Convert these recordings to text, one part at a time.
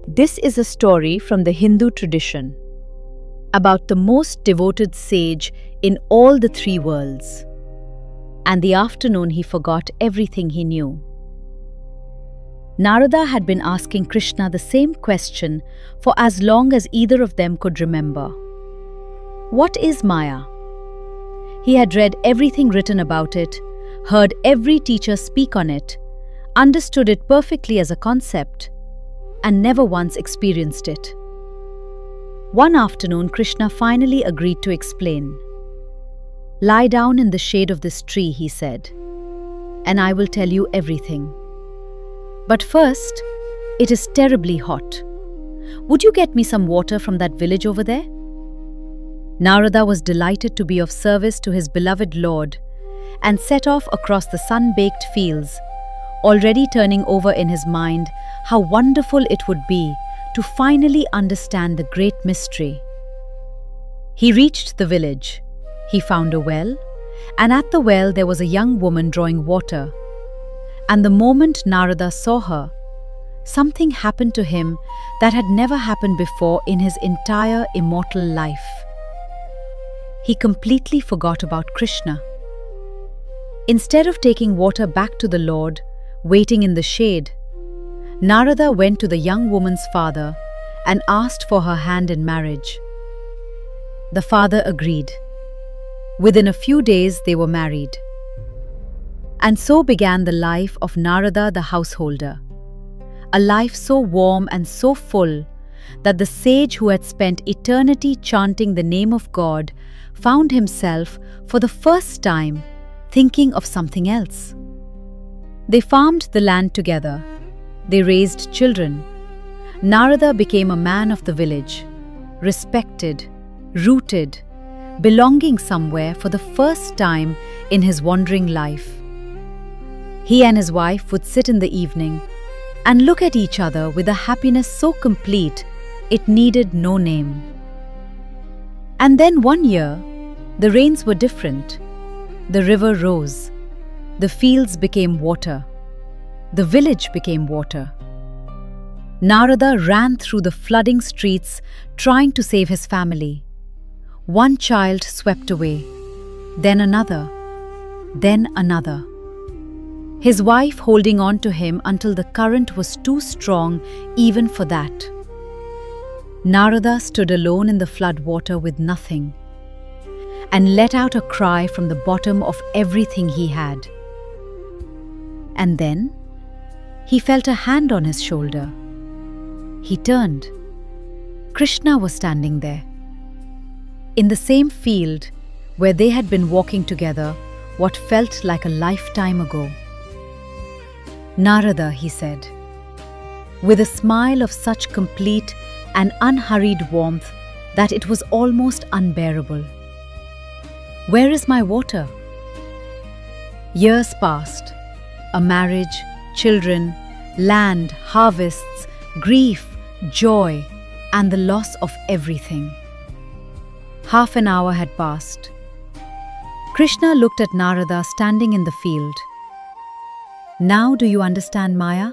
This is a story from the Hindu tradition about the most devoted sage in all the three worlds. And the afternoon he forgot everything he knew. Narada had been asking Krishna the same question for as long as either of them could remember. What is Maya? He had read everything written about it, heard every teacher speak on it, understood it perfectly as a concept, and never once experienced it. One afternoon, Krishna finally agreed to explain. "Lie down in the shade of this tree," he said, "and I will tell you everything. But first, it is terribly hot. Would you get me some water from that village over there?" Narada was delighted to be of service to his beloved Lord and set off across the sun-baked fields, already turning over in his mind how wonderful it would be to finally understand the great mystery. He reached the village. He found a well, and at the well there was a young woman drawing water. And the moment Narada saw her, something happened to him that had never happened before in his entire immortal life. He completely forgot about Krishna. Instead of taking water back to the Lord, waiting in the shade, Narada went to the young woman's father and asked for her hand in marriage. The father agreed. Within a few days they were married. And so began the life of Narada the householder, a life so warm and so full that the sage who had spent eternity chanting the name of God found himself for the first time thinking of something else. They farmed the land together. They raised children. Narada became a man of the village, respected, rooted, belonging somewhere for the first time in his wandering life. He and his wife would sit in the evening and look at each other with a happiness so complete it needed no name. And then one year, the rains were different. The river rose. The fields became water. The village became water. Narada ran through the flooding streets trying to save his family. One child swept away, then another, then another. His wife holding on to him until the current was too strong even for that. Narada stood alone in the flood water with nothing and let out a cry from the bottom of everything he had. And then he felt a hand on his shoulder. He turned. Krishna was standing there. In the same field where they had been walking together what felt like a lifetime ago. "Narada," he said, with a smile of such complete and unhurried warmth that it was almost unbearable. "Where is my water?" Years passed. A marriage, children, land, harvests, grief, joy, and the loss of everything. Half an hour had passed. Krishna looked at Narada standing in the field. "Now do you understand Maya?"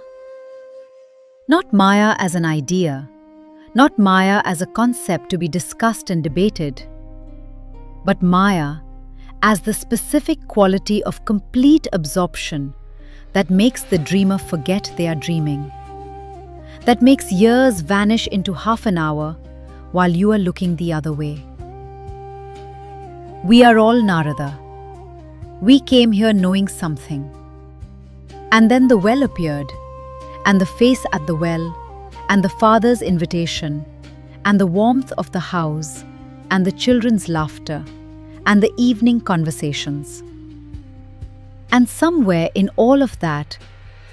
Not Maya as an idea, not Maya as a concept to be discussed and debated, but Maya as the specific quality of complete absorption that makes the dreamer forget they are dreaming, that makes years vanish into half an hour while you are looking the other way. We are all Narada. We came here knowing something. And then the well appeared, and the face at the well, and the father's invitation, and the warmth of the house, and the children's laughter, and the evening conversations. And somewhere in all of that,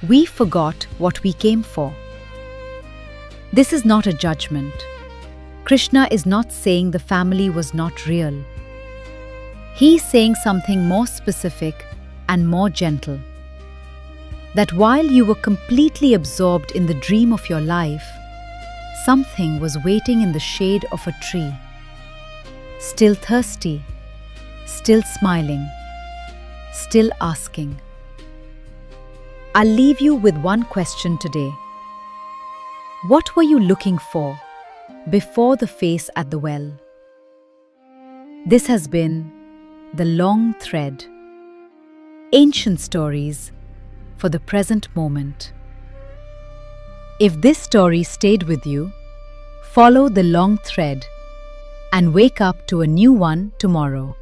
we forgot what we came for. This is not a judgment. Krishna is not saying the family was not real. He's saying something more specific and more gentle. That while you were completely absorbed in the dream of your life, something was waiting in the shade of a tree, still thirsty, still smiling, still asking. I'll leave you with one question today. What were you looking for before the face at the well? This has been The Long Thread. Ancient stories for the present moment. If this story stayed with you, follow the long thread and wake up to a new one tomorrow.